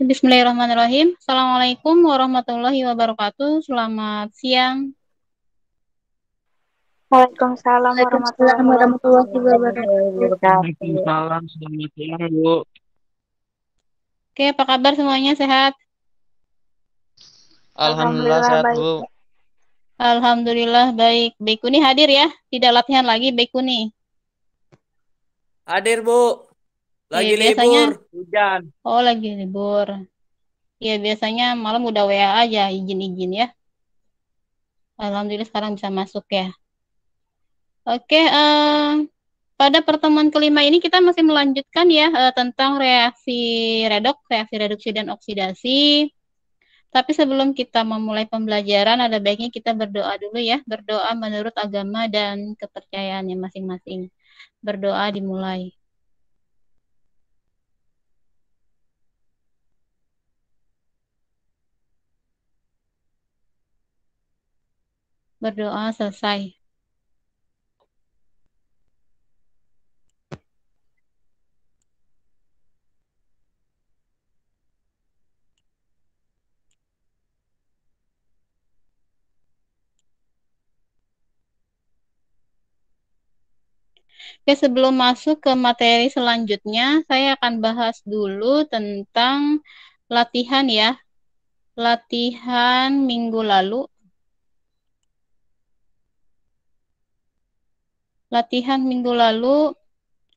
Bismillahirrahmanirrahim. Assalamualaikum warahmatullahi wabarakatuh. Selamat siang. Waalaikumsalam Waalaikumsalam warahmatullahi warahmatullahi wabarakatuh. wabarakatuh. Waalaikumsalam, selamat siang, Bu. Oke, apa kabar semuanya? Sehat? Alhamdulillah Alhamdulillah sehat, baik. Bu. Alhamdulillah baik. Baikuni hadir ya. Tidak latihan lagi Baikuni. Hadir, Bu. Lagi Biasanya, libur, hujan. lagi libur. Ya, biasanya malam udah WA aja, izin-izin ya. Alhamdulillah sekarang bisa masuk ya. Oke, pada pertemuan kelima ini kita masih melanjutkan ya tentang reaksi reduksi dan oksidasi. Tapi sebelum kita memulai pembelajaran, ada baiknya kita berdoa dulu ya. Berdoa menurut agama dan kepercayaannya masing-masing. Berdoa dimulai. Berdoa selesai. Oke, sebelum masuk ke materi selanjutnya, saya akan bahas dulu tentang latihan ya. Latihan minggu lalu. Latihan minggu lalu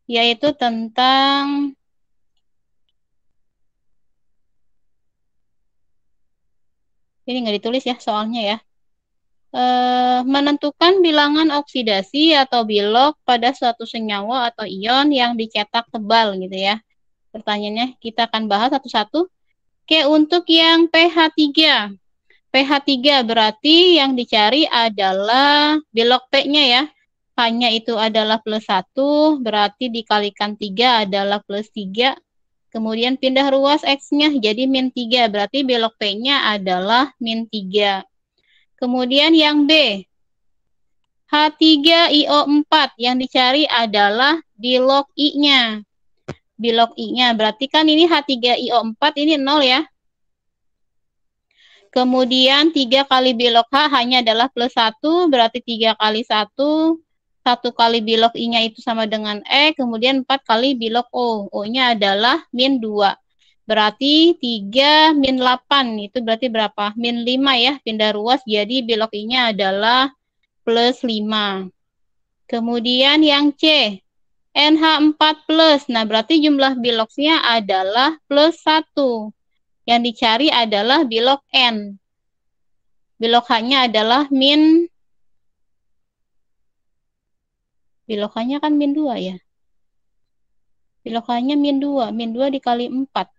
yaitu tentang ini nggak ditulis ya soalnya ya. Menentukan bilangan oksidasi atau bilok pada suatu senyawa atau ion yang dicetak tebal gitu ya. Pertanyaannya kita akan bahas satu-satu. Oke, untuk yang pH 3. pH 3 berarti yang dicari adalah bilok P-nya ya. H-nya itu adalah +1, berarti dikalikan 3 adalah +3. Kemudian pindah ruas X-nya jadi -3, berarti bilok P-nya adalah -3. Kemudian yang B, H3IO4 yang dicari adalah bilok I-nya. Bilok I-nya, berarti kan ini H3IO4 ini 0 ya. Kemudian 3 kali bilok H hanya adalah +1, berarti 3 kali 1. 1 kali bilok I-nya itu sama dengan E, kemudian 4 kali bilok O. O-nya adalah -2. Berarti 3 -8, itu berarti berapa? -5 ya, pindah ruas, jadi bilok I-nya adalah +5. Kemudian yang C, NH4+. Nah, berarti jumlah biloknya adalah +1. Yang dicari adalah bilok N. Bilok H-nya adalah bilok H-nya kan -2 ya. Bilok H-nya -2. -2 dikali 4.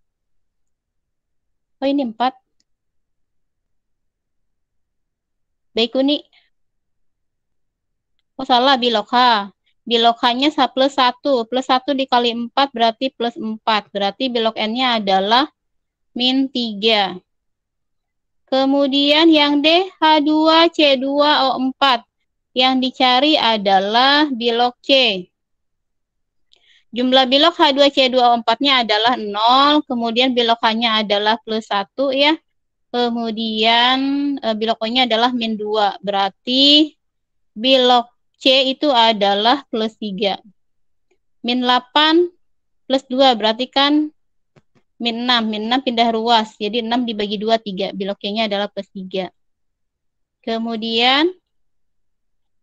Oh, ini 4. Baik, Uni. Oh, salah bilok H. Bilok H-nya +1. +1 dikali 4 berarti +4. Berarti bilok N-nya adalah -3. Kemudian yang D, H2C2O4. Yang dicari adalah bilok C. Jumlah bilok H2C2O4-nya adalah 0, kemudian bilok H-nya adalah +1 ya. Kemudian bilok O-nya adalah -2. Berarti bilok C itu adalah +3. -8 +2 berarti kan -6. -6 pindah ruas. Jadi 6 dibagi 2, 3. Bilok C-nya adalah +3. Kemudian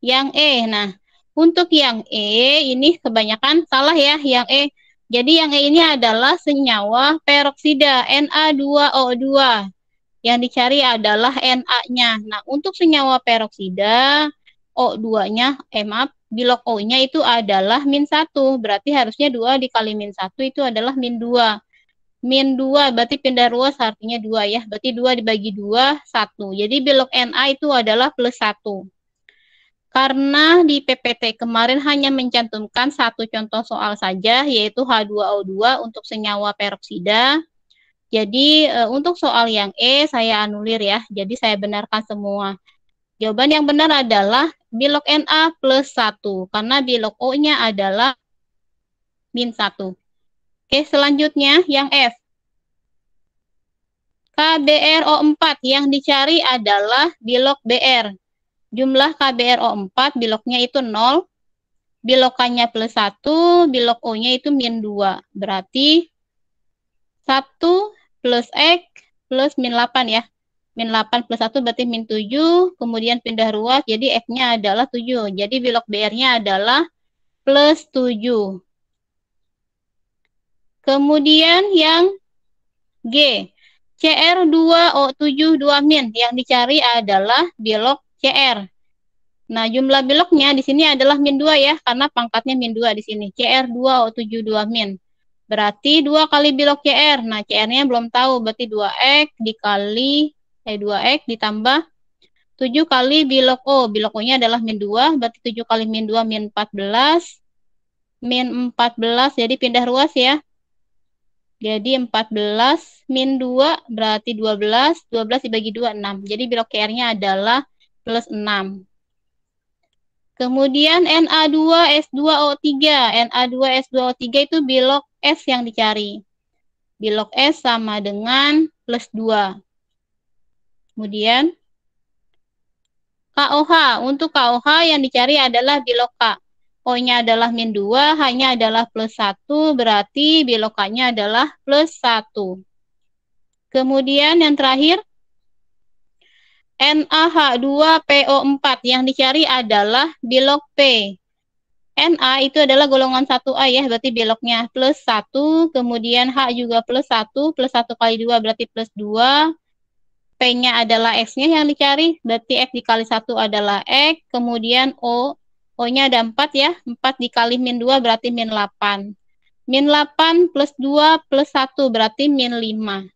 yang E. Nah, untuk yang E ini kebanyakan salah ya, yang E. Jadi yang E ini adalah senyawa peroksida Na2O2. Yang dicari adalah Na-nya. Nah, untuk senyawa peroksida O2-nya, bilok O-nya itu adalah -1. Berarti harusnya 2 dikali -1 itu adalah -2. -2 berarti pindah ruas artinya 2 ya. Berarti 2 dibagi 2, 1. Jadi bilok Na itu adalah +1. Karena di PPT kemarin hanya mencantumkan satu contoh soal saja, yaitu H2O2 untuk senyawa peroksida. Jadi untuk soal yang E saya anulir ya, jadi saya benarkan semua. Jawaban yang benar adalah bilok Na +1, karena bilok O-nya adalah -1. Oke, selanjutnya yang F. KBRO4 yang dicari adalah bilok BR. Jumlah KBRO4 biloknya itu 0, bilokannya plus 1, bilok O-nya itu min 2. Berarti 1 plus X plus min 8 ya. Min 8 plus 1 berarti min 7, kemudian pindah ruas, jadi X-nya adalah 7. Jadi bilok BR-nya adalah plus 7. Kemudian yang G, CR2O7 2 min, yang dicari adalah bilok CR. Nah, jumlah biloknya di sini adalah min 2 ya, karena pangkatnya min 2 di sini. CR2O7 2 min. Berarti 2 kali bilok CR. Nah, CR-nya belum tahu, berarti 2X dikali 2X ditambah 7 kali bilok O. Bilok O-nya adalah min 2, berarti 7 kali min 2 min 14. Min 14, jadi pindah ruas ya. Jadi 14 min 2 berarti 12. 12 dibagi 2, 6. Jadi bilok CR-nya adalah plus 6. Kemudian Na2S2O3. Na2S2O3 itu bilok S yang dicari. Bilok S sama dengan plus 2. Kemudian KOH. Untuk KOH yang dicari adalah bilok K. O-nya adalah min 2, H-nya adalah plus 1, berarti bilok K-nya adalah plus 1. Kemudian yang terakhir, NaH2PO4, yang dicari adalah bilok P. Na itu adalah golongan 1A ya, berarti biloknya plus 1, kemudian H juga plus 1, plus 1 kali 2 berarti plus 2. P-nya adalah X-nya yang dicari, berarti X dikali 1 adalah X, kemudian O-nya ada 4 ya, 4 dikali min 2 berarti min 8. Min 8 plus 2 plus 1 berarti min 5.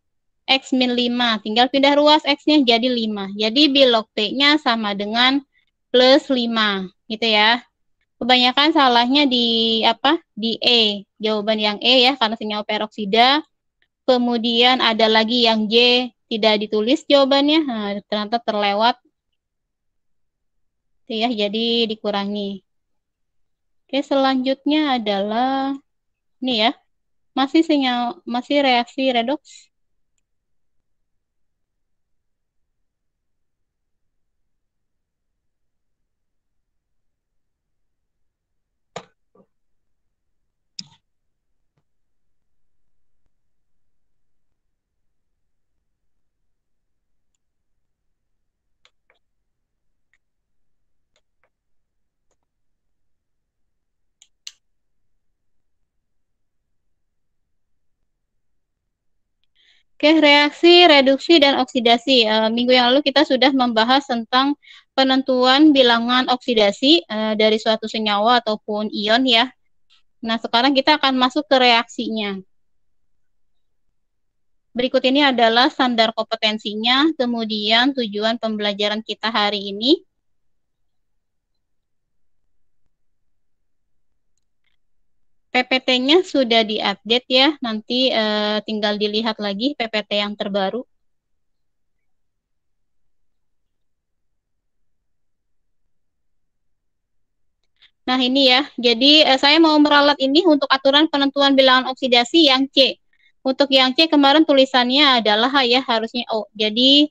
X min 5, tinggal pindah ruas X-nya jadi 5. Jadi bilok P-nya sama dengan plus 5, gitu ya. Kebanyakan salahnya di Di E, jawaban yang E ya, karena senyawa peroksida. Kemudian ada lagi yang J, tidak ditulis jawabannya, nah, ternyata terlewat. Itu ya, jadi dikurangi. Oke, selanjutnya adalah ini ya. Masih reaksi redoks. Oke, reaksi, reduksi, dan oksidasi. Minggu yang lalu kita sudah membahas tentang penentuan bilangan oksidasi dari suatu senyawa ataupun ion ya. Nah, sekarang kita akan masuk ke reaksinya. Berikut ini adalah standar kompetensinya, kemudian tujuan pembelajaran kita hari ini. PPT-nya sudah diupdate ya, nanti tinggal dilihat lagi PPT yang terbaru. Nah ini ya, jadi saya mau meralat ini untuk aturan penentuan bilangan oksidasi yang C. Untuk yang C kemarin tulisannya adalah ya, harusnya O. Jadi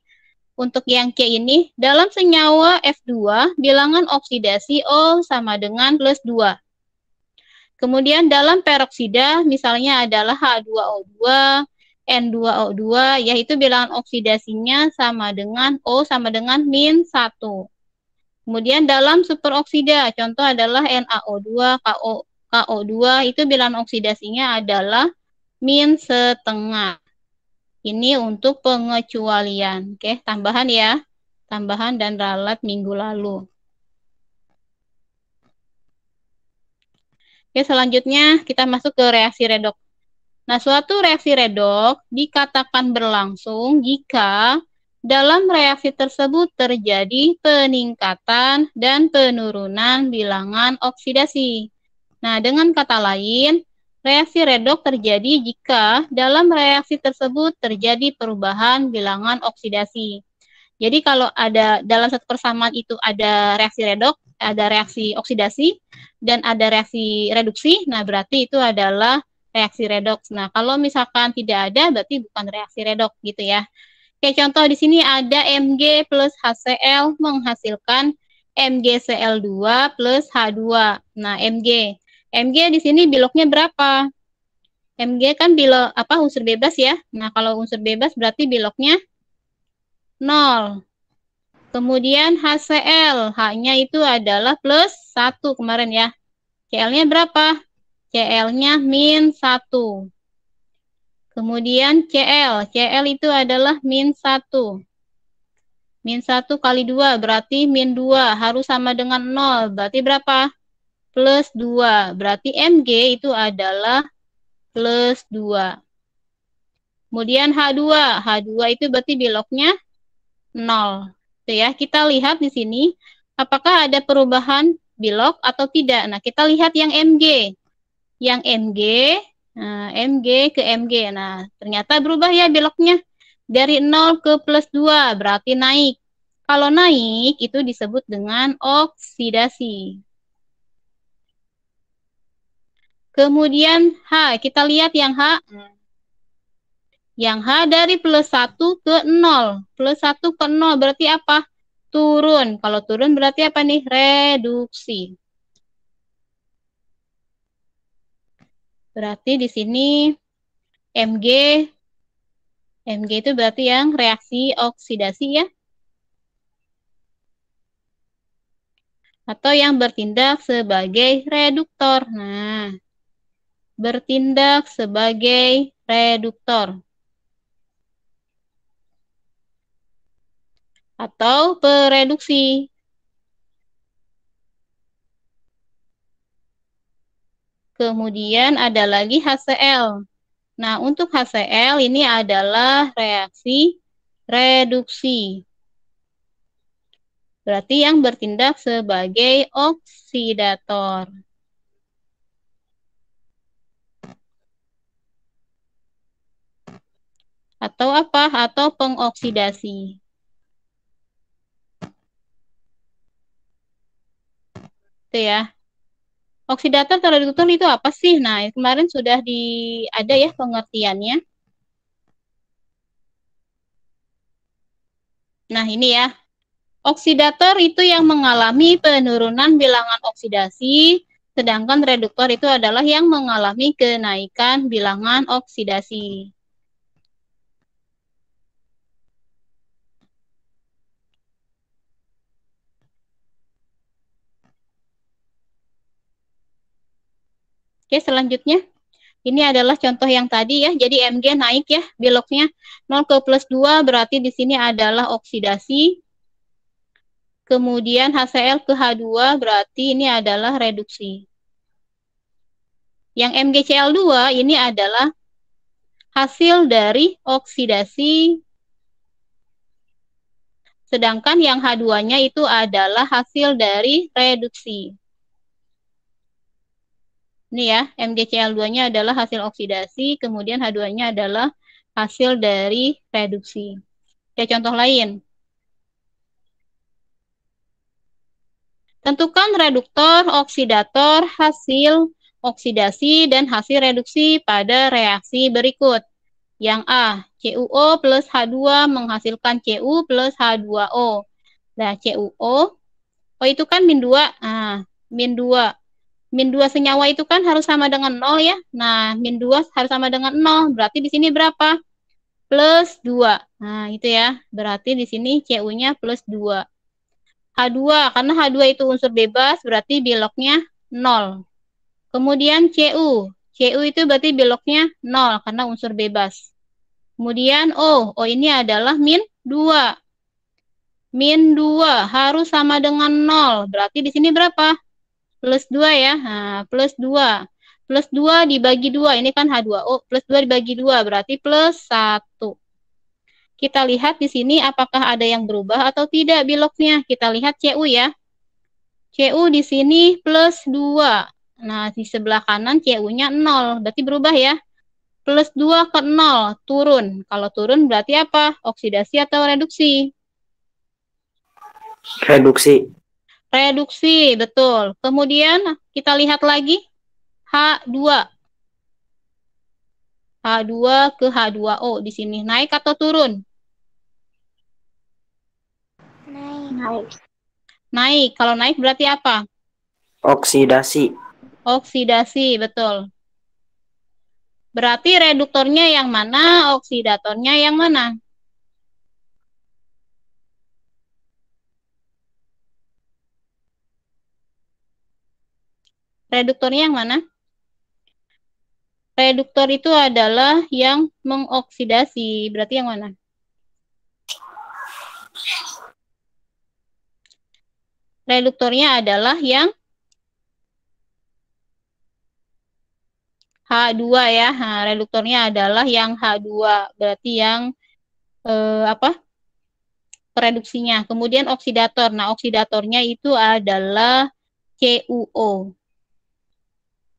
untuk yang C ini, dalam senyawa F2, bilangan oksidasi O sama dengan plus 2. Kemudian dalam peroksida, misalnya adalah H2O2, N2O2, yaitu bilangan oksidasinya sama dengan O sama dengan min 1. Kemudian dalam superoksida, contoh adalah NaO2, KO2, itu bilangan oksidasinya adalah min 1/2. Ini untuk pengecualian. Oke, tambahan ya. Tambahan dan ralat minggu lalu. Oke, selanjutnya kita masuk ke reaksi redoks. Nah, suatu reaksi redoks dikatakan berlangsung jika dalam reaksi tersebut terjadi peningkatan dan penurunan bilangan oksidasi. Nah, dengan kata lain, reaksi redoks terjadi jika dalam reaksi tersebut terjadi perubahan bilangan oksidasi. Jadi kalau ada dalam satu persamaan itu ada reaksi redoks, ada reaksi oksidasi, dan ada reaksi reduksi, nah berarti itu adalah reaksi redoks. Nah kalau misalkan tidak ada, berarti bukan reaksi redoks gitu ya. Oke, contoh di sini ada Mg plus HCl menghasilkan MgCl2 plus H2. Nah, Mg. Mg di sini biloknya berapa? Mg kan bilok unsur bebas ya. Nah, kalau unsur bebas berarti biloknya 0. Kemudian HCl, H-nya itu adalah plus 1 kemarin ya. Cl-nya berapa? Cl-nya min 1. Kemudian Cl itu adalah min 1. Min 1 kali 2 berarti min 2, harus sama dengan 0. Berarti berapa? Plus 2. Berarti Mg itu adalah plus 2. Kemudian H2. H2 itu berarti biloknya 0. Tuh ya, kita lihat di sini apakah ada perubahan bilok atau tidak. Nah, kita lihat yang Mg. Yang Mg, nah, Mg ke Mg. Nah, ternyata berubah ya biloknya. Dari 0 ke plus 2, berarti naik. Kalau naik, itu disebut dengan oksidasi. Kemudian H, kita lihat yang H. Yang H dari plus 1 ke 0. Plus 1 ke 0 berarti apa? Turun. Kalau turun berarti apa nih? Reduksi. Berarti di sini Mg itu berarti yang reaksi oksidasi ya. Atau yang bertindak sebagai reduktor. Nah, bertindak sebagai reduktor. Atau pereduksi. Kemudian ada lagi HCl. Nah, untuk HCl ini adalah reaksi reduksi. Berarti yang bertindak sebagai oksidator. Atau apa? Atau pengoksidasi. Itu ya. Oksidator atau reduktor itu apa sih? Nah, kemarin sudah ada ya pengertiannya. Nah, ini ya. Oksidator itu yang mengalami penurunan bilangan oksidasi, sedangkan reduktor itu adalah yang mengalami kenaikan bilangan oksidasi. Oke, selanjutnya. Ini adalah contoh yang tadi ya. Jadi Mg naik ya biloknya 0 ke plus 2 berarti di sini adalah oksidasi. Kemudian HCl ke H2 berarti ini adalah reduksi. Yang MgCl2 ini adalah hasil dari oksidasi. Sedangkan yang H2-nya itu adalah hasil dari reduksi. Ini ya, MgCl2-nya adalah hasil oksidasi, kemudian H2-nya adalah hasil dari reduksi. Ya, contoh lain. Tentukan reduktor, oksidator, hasil oksidasi, dan hasil reduksi pada reaksi berikut. Yang A, CuO plus H2 menghasilkan Cu plus H2O. Nah, CuO, itu kan min 2. Nah, min 2. Min 2 senyawa itu kan harus sama dengan 0 ya. Nah, min 2 harus sama dengan 0. Berarti di sini berapa? Plus 2. Nah, itu ya. Berarti di sini Cu-nya plus 2. H2, karena H2 itu unsur bebas, berarti biloknya 0. Kemudian Cu. Cu itu berarti biloknya 0, karena unsur bebas. Kemudian O. O ini adalah min 2. Min 2 harus sama dengan 0. Berarti di sini berapa? Plus 2 ya. Nah, plus 2. Plus 2 dibagi 2. Ini kan H2O. Plus 2 dibagi 2. Berarti plus 1. Kita lihat di sini apakah ada yang berubah atau tidak biloknya. Kita lihat Cu ya. Cu di sini plus 2. Nah, di sebelah kanan Cu-nya 0. Berarti berubah ya. Plus 2 ke 0. Turun. Kalau turun berarti apa? Oksidasi atau reduksi? Reduksi. Reduksi, betul. Kemudian kita lihat lagi H2. H2 ke H2O di sini. Naik atau turun? Naik. Kalau naik berarti apa? Oksidasi. Oksidasi, betul. Berarti reduktornya yang mana, oksidatornya yang mana? Reduktornya yang mana? Reduktor itu adalah yang mengoksidasi. Berarti yang mana? Reduktornya adalah yang H2 ya. Nah, reduktornya adalah yang H2. Berarti yang apa? Pereduksinya. Kemudian oksidator. Nah, oksidatornya itu adalah CuO.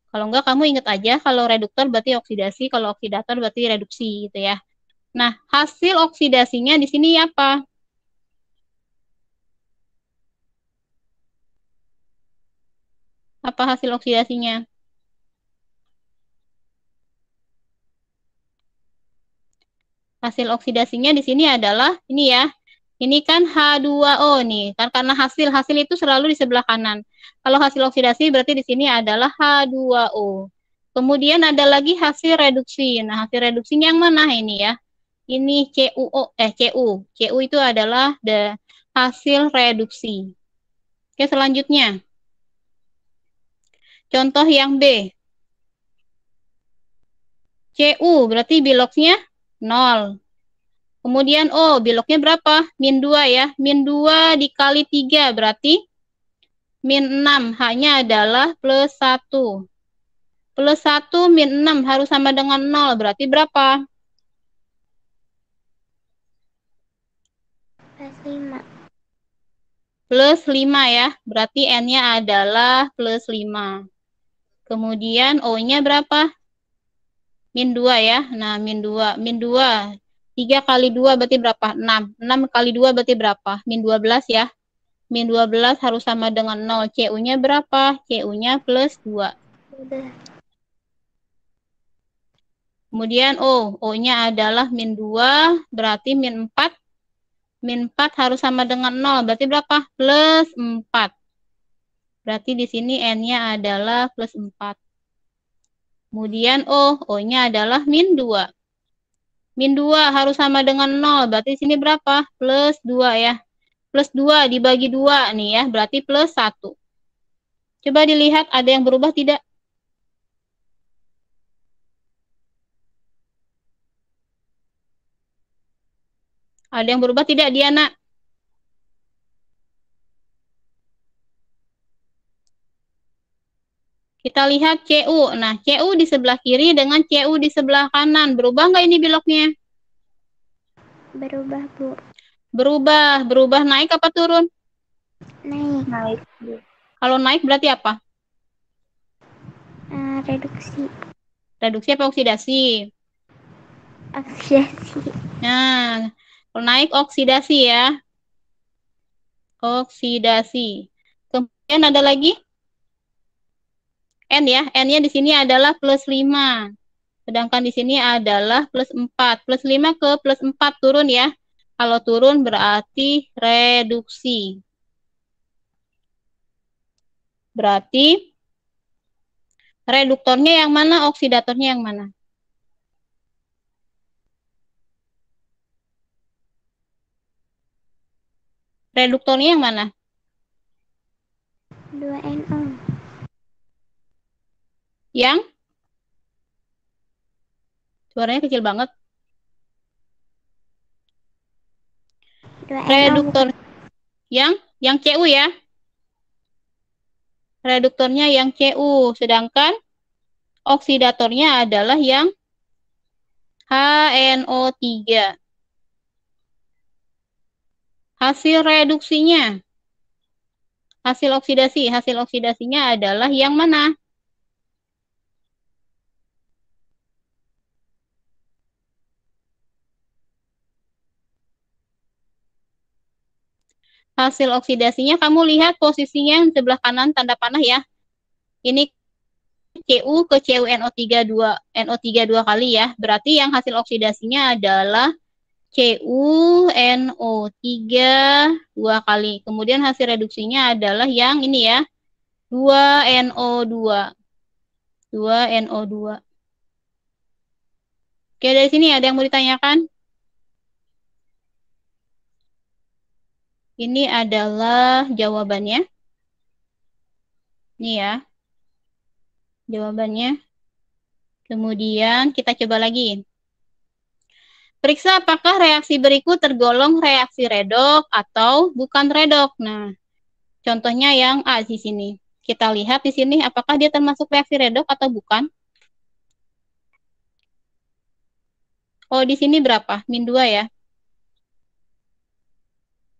Kalau enggak, kamu ingat aja kalau reduktor berarti oksidasi, kalau oksidator berarti reduksi gitu ya. Nah, hasil oksidasinya di sini apa? Apa hasil oksidasinya? Hasil oksidasinya di sini adalah ini ya. Ini kan H2O nih, kan karena hasil itu selalu di sebelah kanan. Kalau hasil oksidasi berarti di sini adalah H2O. Kemudian ada lagi hasil reduksi. Nah, hasil reduksinya yang mana ini ya? Ini Cu itu adalah hasil reduksi. Oke, selanjutnya. Contoh yang B. Cu berarti biloknya 0. Kemudian O, biloknya berapa? Min 2 ya. Min 2 dikali 3 berarti min 6. H-nya adalah plus 1. Plus 1 min 6 harus sama dengan 0. Berarti berapa? Plus 5. Plus 5 ya. Berarti N-nya adalah plus 5. Kemudian O-nya berapa? Min 2 ya. Nah, min 2. Min 2. 3 kali 2 berarti berapa? 6. 6 kali 2 berarti berapa? Min 12 ya. Min 12 harus sama dengan 0. Cu-nya berapa? Cu-nya plus 2. Udah. Kemudian O-nya adalah min 2, berarti min 4. Min 4 harus sama dengan 0. Berarti berapa? Plus 4. Berarti di sini N-nya adalah plus 4. Kemudian O-nya adalah min 2. Min 2 harus sama dengan 0. Berarti di sini berapa? Plus 2 ya. Plus 2 dibagi 2 nih ya. Berarti plus 1. Coba dilihat ada yang berubah tidak? Ada yang berubah tidak, Diana? Kita lihat Cu. Nah, Cu di sebelah kiri dengan Cu di sebelah kanan. Berubah nggak ini biloknya? Berubah, Bu. Berubah. Berubah naik apa turun? Naik. Kalau naik berarti apa? Reduksi. Reduksi apa oksidasi? Oksidasi. Nah, kalau naik oksidasi ya. Oksidasi. Kemudian ada lagi? N ya. N-nya di sini adalah plus 5. Sedangkan di sini adalah plus 4. Plus 5 ke plus 4 turun ya. Kalau turun berarti reduksi. Berarti reduktornya yang mana, oksidatornya yang mana? Reduktornya yang mana? 2NO. Yang? Suaranya kecil banget. 2NO. Reduktor yang Cu ya. Reduktornya yang Cu, sedangkan oksidatornya adalah yang HNO3. Hasil reduksinya, hasil oksidasinya adalah yang mana? Hasil oksidasinya kamu lihat posisinya yang sebelah kanan tanda panah ya. Ini Cu ke CuNO3 2 NO3 2 kali ya. Berarti yang hasil oksidasinya adalah CuNO 3 2 kali. Kemudian hasil reduksinya adalah yang ini ya. 2NO2. 2NO2. Oke, dari sini ada yang mau ditanyakan? Ini adalah jawabannya. Ini ya. Jawabannya. Kemudian kita coba lagi. Periksa apakah reaksi berikut tergolong reaksi redok atau bukan redok. Nah, contohnya yang A di sini. Kita lihat di sini apakah dia termasuk reaksi redok atau bukan. Oh, di sini berapa? Min 2 ya.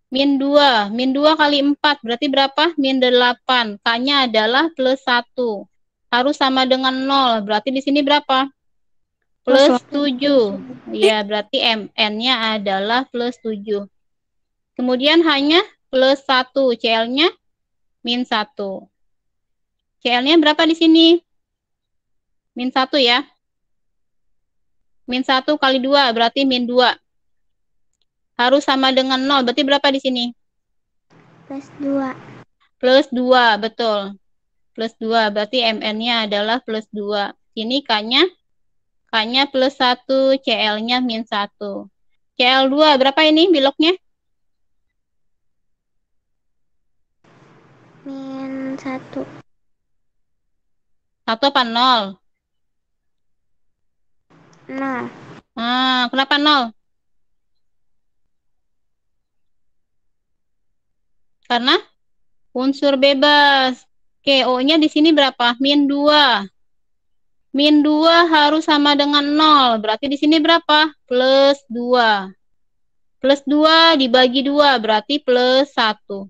Min 2. Min 2 kali 4. Berarti berapa? Min 8. K-nya adalah plus 1. Harus sama dengan 0. Berarti di sini berapa? Plus 7. Ya, berarti Mn-nya adalah plus 7. Kemudian hanya plus 1. Cl-nya min 1. Cl-nya berapa di sini? Min 1 ya. Min 1 kali 2 berarti min 2. Harus sama dengan 0. Berarti berapa di sini? Plus 2. Plus 2, betul. Plus 2. Berarti Mn-nya adalah plus 2. Ini K-nya plus 1. Cl-nya min 1. Cl2 berapa ini biloknya? Min 1. 1 apa 0? 0. Kenapa 0? Karena unsur bebas. Oke, O-nya di sini berapa? Min 2. Min 2 harus sama dengan 0. Berarti di sini berapa? Plus 2. Plus 2 dibagi 2 berarti plus 1.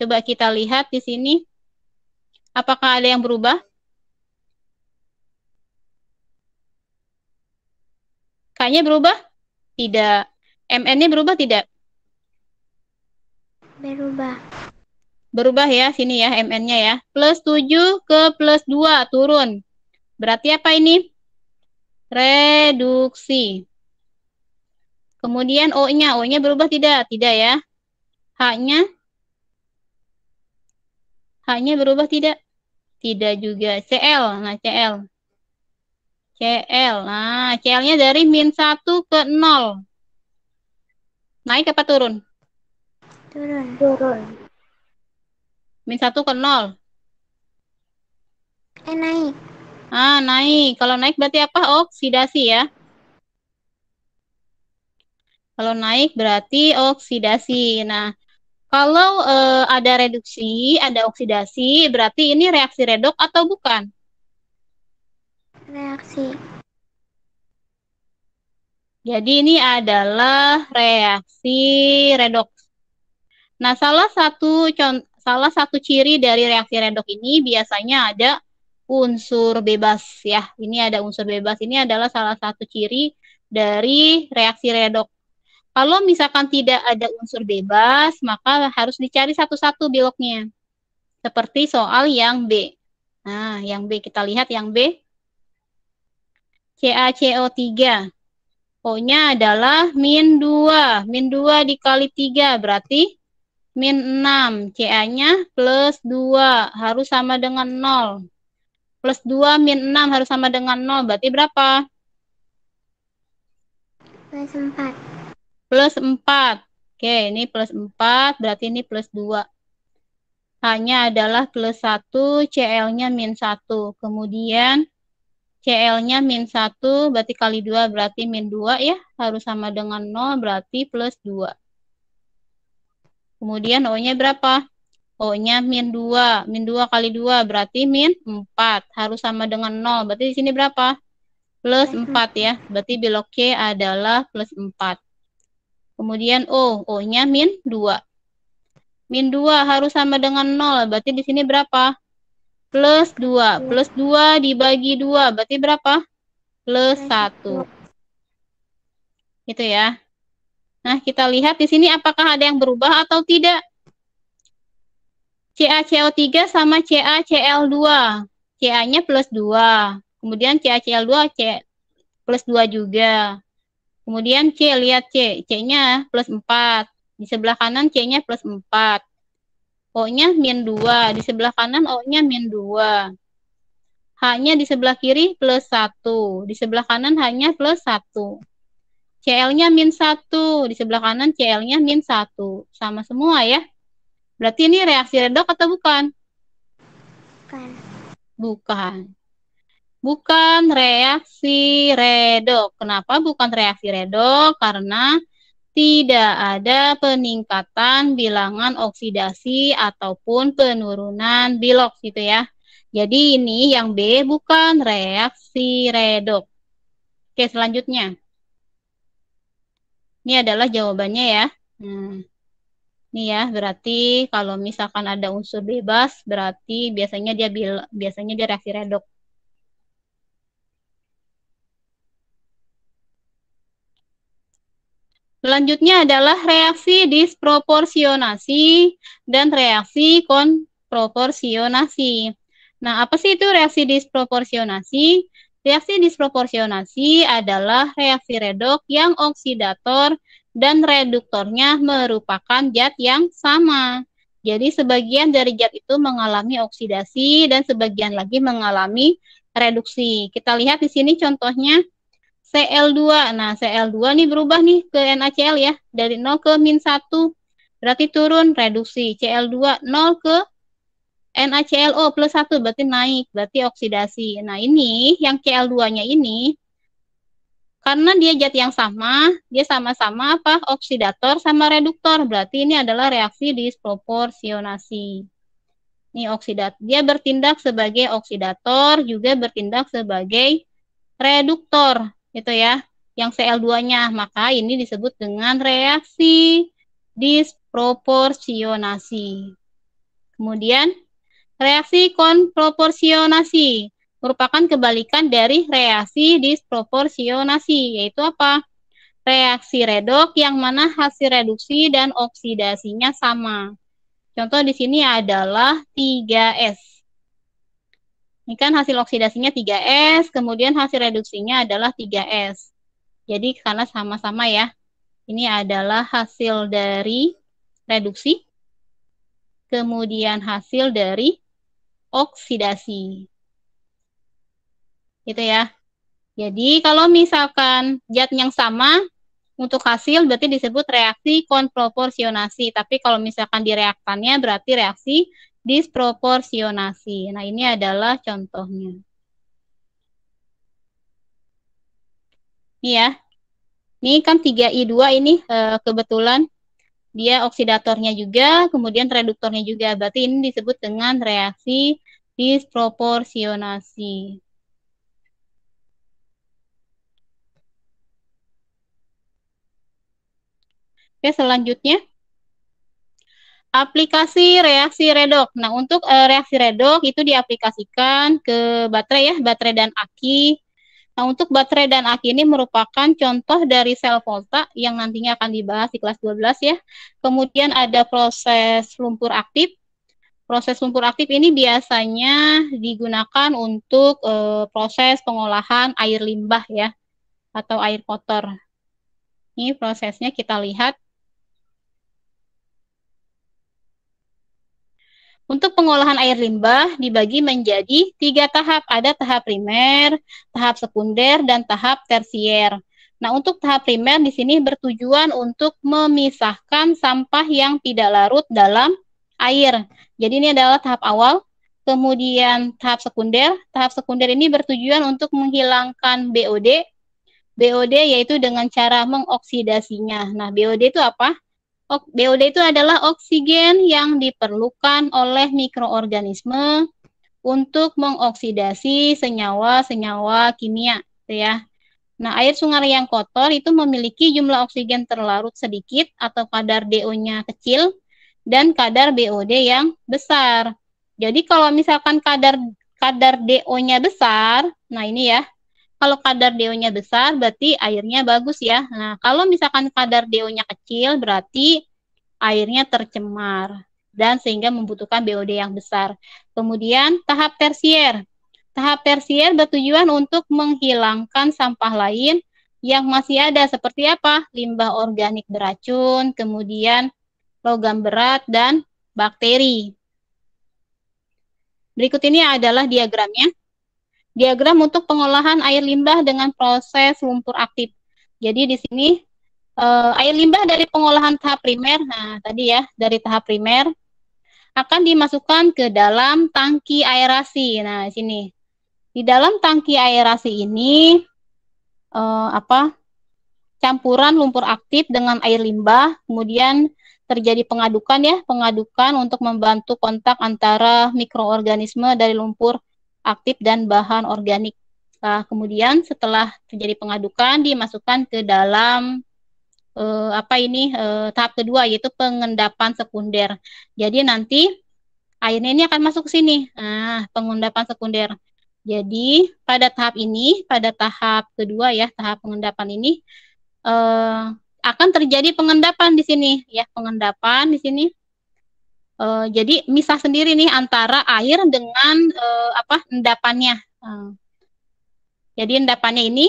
Coba kita lihat di sini. Apakah ada yang berubah? K-nya berubah? Tidak. Mn-nya berubah tidak? Berubah. Berubah ya, sini ya, Mn-nya ya. Plus 7 ke plus 2, turun. Berarti apa ini? Reduksi. Kemudian O-nya berubah tidak? Tidak ya. H-nya berubah tidak? Tidak juga. Cl, nah Cl. Nah, Cl-nya dari min 1 ke 0. Naik apa turun? Turun. Min 1 ke 0. Naik. Naik. Kalau naik berarti apa? Oksidasi ya. Kalau naik berarti oksidasi. Nah, kalau ada reduksi, ada oksidasi, berarti ini reaksi redok atau bukan? Reaksi. Jadi ini adalah reaksi redoks. Nah, salah satu ciri dari reaksi redok ini biasanya ada unsur bebas ya. Ini ada unsur bebas. Ini adalah salah satu ciri dari reaksi redok. Kalau misalkan tidak ada unsur bebas, maka harus dicari satu-satu biloknya. Seperti soal yang B. Nah, yang B kita lihat yang B. CaCO3. O-nya adalah min 2. Min 2 dikali 3 berarti min 6. Ca-nya plus 2. Harus sama dengan 0. Plus 2 min 6 harus sama dengan 0. Berarti berapa? Plus 4. Plus 4. Oke, ini plus 4. Berarti ini plus 2. H-nya adalah plus 1. Cl-nya min 1. Kemudian Cl-nya min 1, berarti kali 2 berarti min 2 ya. Harus sama dengan 0, berarti plus 2. Kemudian O-nya berapa? O-nya min 2. Min 2 kali 2 berarti min 4. Harus sama dengan 0. Berarti di sini berapa? Plus 4 ya. Berarti bilok C adalah plus 4. Kemudian O-nya min 2. Min 2 harus sama dengan 0. Berarti di sini berapa? Plus 2. Plus 2 dibagi 2. Berarti berapa? Plus 1. Gitu ya. Nah, kita lihat di sini apakah ada yang berubah atau tidak. CaCO3 sama CaCl2. Ca-nya plus 2. Kemudian CaCl2 plus 2 juga. Kemudian C, lihat C. C-nya plus 4. Di sebelah kanan C-nya plus 4. O-nya min 2. Di sebelah kanan O-nya min 2. H-nya di sebelah kiri plus 1. Di sebelah kanan H-nya plus 1. Cl-nya min 1. Di sebelah kanan Cl-nya min 1. Sama semua ya. Berarti ini reaksi redox atau bukan? Bukan. Bukan. Bukan reaksi redox. Kenapa bukan reaksi redox? Karena tidak ada peningkatan bilangan oksidasi ataupun penurunan bilox gitu ya. Jadi ini yang B bukan reaksi redox. Oke, selanjutnya. Ini adalah jawabannya ya. Ini ya, berarti kalau misalkan ada unsur bebas, berarti biasanya dia reaksi redox. Selanjutnya adalah reaksi disproporsionasi dan reaksi konproporsionasi. Nah, apa sih itu reaksi disproporsionasi? Reaksi disproporsionasi adalah reaksi redox yang oksidator dan reduktornya merupakan zat yang sama. Jadi sebagian dari zat itu mengalami oksidasi dan sebagian lagi mengalami reduksi. Kita lihat di sini contohnya Cl2. Nah, Cl2 nih berubah nih ke NaCl ya. Dari 0 ke min 1. Berarti turun reduksi. Cl2 0 ke NaClO plus 1 berarti naik. Berarti oksidasi. Nah, ini yang Cl2-nya ini karena dia zat yang sama, dia sama-sama apa? Oksidator sama reduktor. Berarti ini adalah reaksi disproporsionasi. Ini oksidator. Dia bertindak sebagai oksidator, juga bertindak sebagai reduktor. Itu ya, yang Cl2-nya. Maka ini disebut dengan reaksi disproporsionasi. Kemudian, reaksi konproporsionasi merupakan kebalikan dari reaksi disproporsionasi, yaitu apa? Reaksi redox yang mana hasil reduksi dan oksidasinya sama. Contoh di sini adalah 3S. Ini kan hasil oksidasinya 3S, kemudian hasil reduksinya adalah 3S. Jadi karena sama-sama ya. Ini adalah hasil dari reduksi, kemudian hasil dari oksidasi. Gitu ya. Jadi kalau misalkan zat yang sama untuk hasil berarti disebut reaksi konproporsionasi. Tapi kalau misalkan di reaktannya berarti reaksi disproporsionasi. Nah, ini adalah contohnya. Ini ya. Ini kan 3I2 ini kebetulan dia oksidatornya juga, kemudian reduktornya juga. Berarti ini disebut dengan reaksi disproporsionasi. Oke, selanjutnya. Aplikasi reaksi redox. Nah, untuk reaksi redox itu diaplikasikan ke baterai ya, baterai dan aki. Nah, untuk baterai dan aki ini merupakan contoh dari sel volta yang nantinya akan dibahas di kelas 12 ya. Kemudian ada proses lumpur aktif. Proses lumpur aktif ini biasanya digunakan untuk proses pengolahan air limbah ya, atau air kotor. Ini prosesnya kita lihat. Untuk pengolahan air limbah dibagi menjadi 3 tahap. Ada tahap primer, tahap sekunder, dan tahap tersier. Nah, untuk tahap primer di sini bertujuan untuk memisahkan sampah yang tidak larut dalam air. Jadi ini adalah tahap awal. Kemudian tahap sekunder ini bertujuan untuk menghilangkan BOD. BOD yaitu dengan cara mengoksidasinya. Nah, BOD itu apa? BOD itu adalah oksigen yang diperlukan oleh mikroorganisme untuk mengoksidasi senyawa-senyawa kimia, gitu ya. Nah, air sungai yang kotor itu memiliki jumlah oksigen terlarut sedikit atau kadar DO-nya kecil dan kadar BOD yang besar. Jadi kalau misalkan kadar DO-nya besar, nah ini ya, kalau kadar DO-nya besar berarti airnya bagus ya. Nah, kalau misalkan kadar DO-nya kecil berarti airnya tercemar dan sehingga membutuhkan BOD yang besar. Kemudian tahap tersier. Tahap tersier bertujuan untuk menghilangkan sampah lain Yang masih ada seperti apa? Limbah organik beracun, kemudian logam berat, dan bakteri. Berikut ini adalah diagramnya. Diagram untuk pengolahan air limbah dengan proses lumpur aktif. Jadi di sini air limbah dari pengolahan tahap primer, nah tadi ya, dari tahap primer, akan dimasukkan ke dalam tangki aerasi. Nah, sini. Di dalam tangki aerasi ini, campuran lumpur aktif dengan air limbah, kemudian terjadi pengadukan ya, pengadukan untuk membantu kontak antara mikroorganisme dari lumpur aktif dan bahan organik. Nah, kemudian setelah terjadi pengadukan dimasukkan ke dalam tahap kedua, yaitu pengendapan sekunder. Jadi nanti airnya ini akan masuk ke sini. Nah, pengendapan sekunder. Jadi pada tahap ini, pada tahap kedua ya, tahap pengendapan ini akan terjadi pengendapan di sini ya, pengendapan di sini. Jadi misah sendiri nih antara air dengan endapannya. Jadi endapannya ini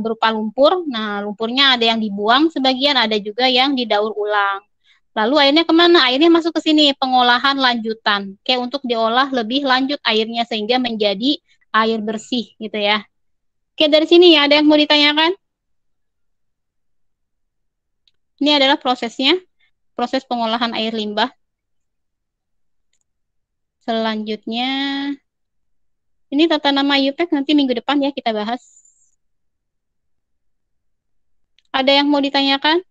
berupa lumpur. Nah, lumpurnya ada yang dibuang sebagian, ada juga yang didaur ulang. Lalu airnya kemana? Airnya masuk ke sini, pengolahan lanjutan. Kayak untuk diolah lebih lanjut airnya sehingga menjadi air bersih gitu ya. Oke, dari sini ya, ada yang mau ditanyakan? Ini adalah prosesnya, proses pengolahan air limbah. Selanjutnya, ini tata nama IUPAC nanti minggu depan ya kita bahas. Ada yang mau ditanyakan?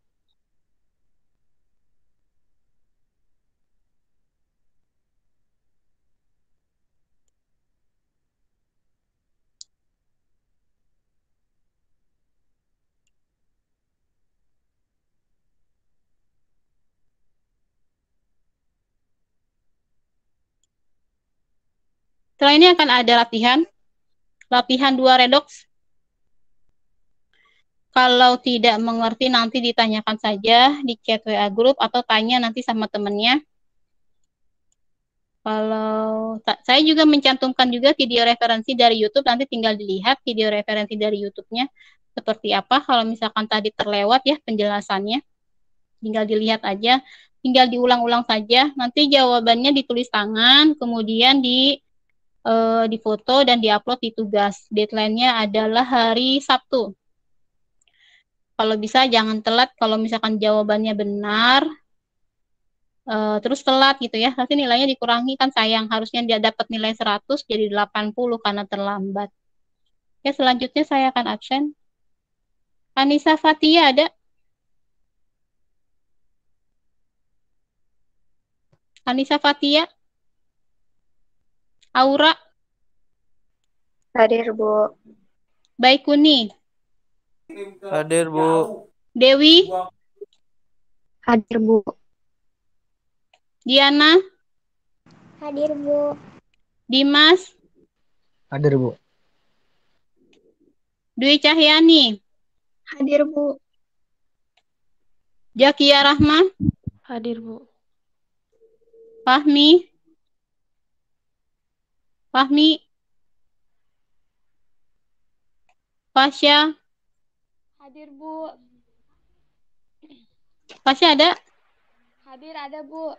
Setelah ini akan ada latihan 2 redox. Kalau tidak mengerti nanti ditanyakan saja di chat WA group atau tanya nanti sama temennya. Kalau saya juga mencantumkan juga video referensi dari YouTube, nanti tinggal dilihat video referensi dari YouTube-nya seperti apa. Kalau misalkan tadi terlewat ya penjelasannya, tinggal dilihat aja, tinggal diulang-ulang saja. Nanti jawabannya ditulis tangan, kemudian difoto dan diupload di tugas. Deadline-nya adalah hari Sabtu. Kalau bisa jangan telat, kalau misalkan jawabannya benar, terus telat gitu ya, nanti nilainya dikurangi, kan sayang, harusnya dia dapat nilai 100 jadi 80 karena terlambat. Oke, selanjutnya saya akan absen. Anissa Fatia ada? Anissa Fatia? Aura? Hadir, Bu. Baikuni? Hadir, Bu. Dewi? Hadir, Bu. Diana? Hadir, Bu. Dimas? Hadir, Bu. Dwi Cahyani? Hadir, Bu. Jakia Rahma? Hadir, Bu. Fahmi? Fahmi? Fasya? Hadir, Bu. Fasya ada? Hadir ada, Bu.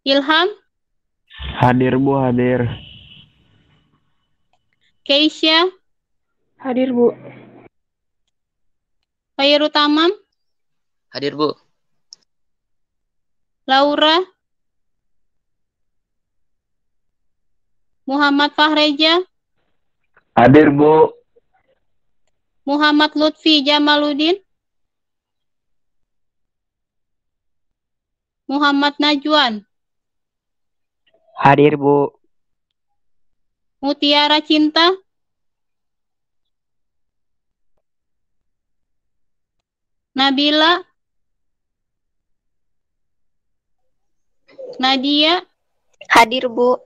Ilham? Hadir, Bu, hadir. Keisha? Hadir, Bu. Khairu Tamam? Hadir, Bu. Laura? Muhammad Fahreja? Hadir, Bu. Muhammad Lutfi Jamaluddin? Muhammad Najwan? Hadir, Bu. Mutiara Cinta? Nabila? Nadia? Hadir, Bu.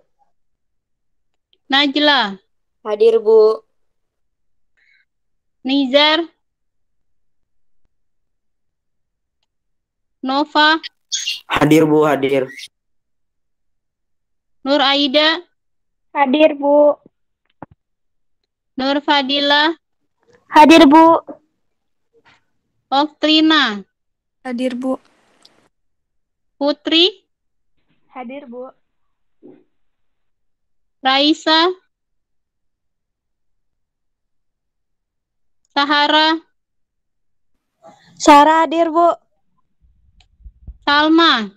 Najla? Hadir, Bu. Nizar? Nova? Hadir, Bu, hadir. Nur Aida? Hadir, Bu. Nur Fadilah, Hadir, Bu. Oktrina, Hadir, Bu. Putri, Hadir, Bu. Raisa, Sahara, Sarah hadir, Bu. Salma,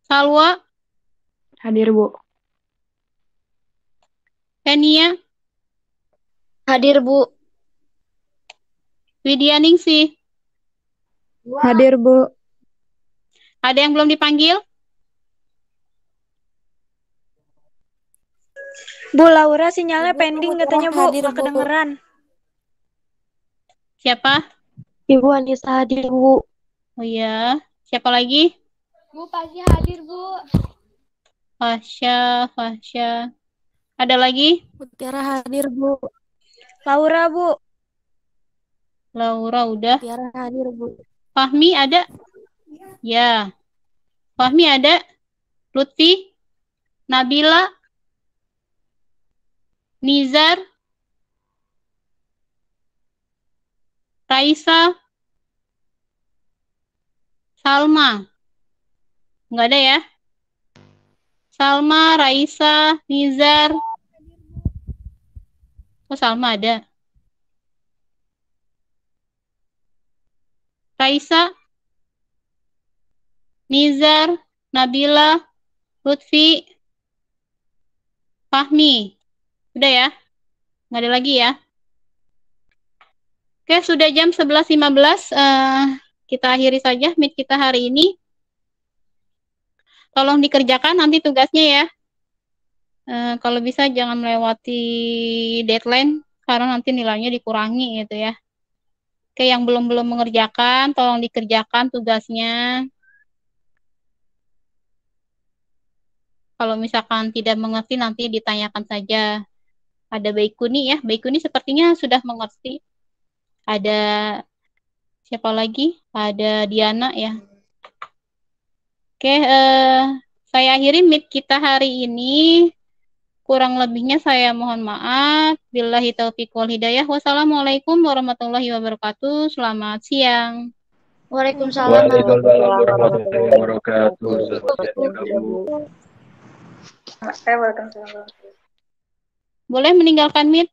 Salwa, Hadir, Bu. Henia, Hadir, Bu. Widyaningsih. Hadir, Bu. Ada yang belum dipanggil? Bu Laura sinyalnya pending katanya, Bu. Nggak kedengeran. Siapa? Ibu Anissa hadir, Bu. Oh iya. Siapa lagi? Bu Fasya hadir, Bu. Fasya. Ada lagi? Mutiara hadir, Bu. Laura, Bu. Laura udah. Mutiara hadir, Bu. Fahmi ada? Ya. Fahmi ada? Lutfi? Nabila? Nizar? Raisa? Salma? Nggak ada ya? Salma, Raisa, Nizar. Oh, Salma ada. Raisa, Nizar, Nabila, Lutfi, Fahmi. Udah ya? Nggak ada lagi ya? Oke, sudah jam 11.15. Kita akhiri saja meet kita hari ini. Tolong dikerjakan nanti tugasnya ya. Kalau bisa jangan melewati deadline, karena nanti nilainya dikurangi gitu ya. Oke, yang belum mengerjakan, tolong dikerjakan tugasnya. Kalau misalkan tidak mengerti, nanti ditanyakan saja. Ada Baikuni ya. Baikuni sepertinya sudah mengerti. Ada siapa lagi? Ada Diana ya. Oke, saya akhiri meet kita hari ini. Kurang lebihnya saya mohon maaf. Billahi taufiq wal hidayah. Wassalamualaikum warahmatullahi wabarakatuh. Selamat siang. Waalaikumsalam. Waalaikumsalam warahmatullahi wabarakatuh. Boleh meninggalkan meet?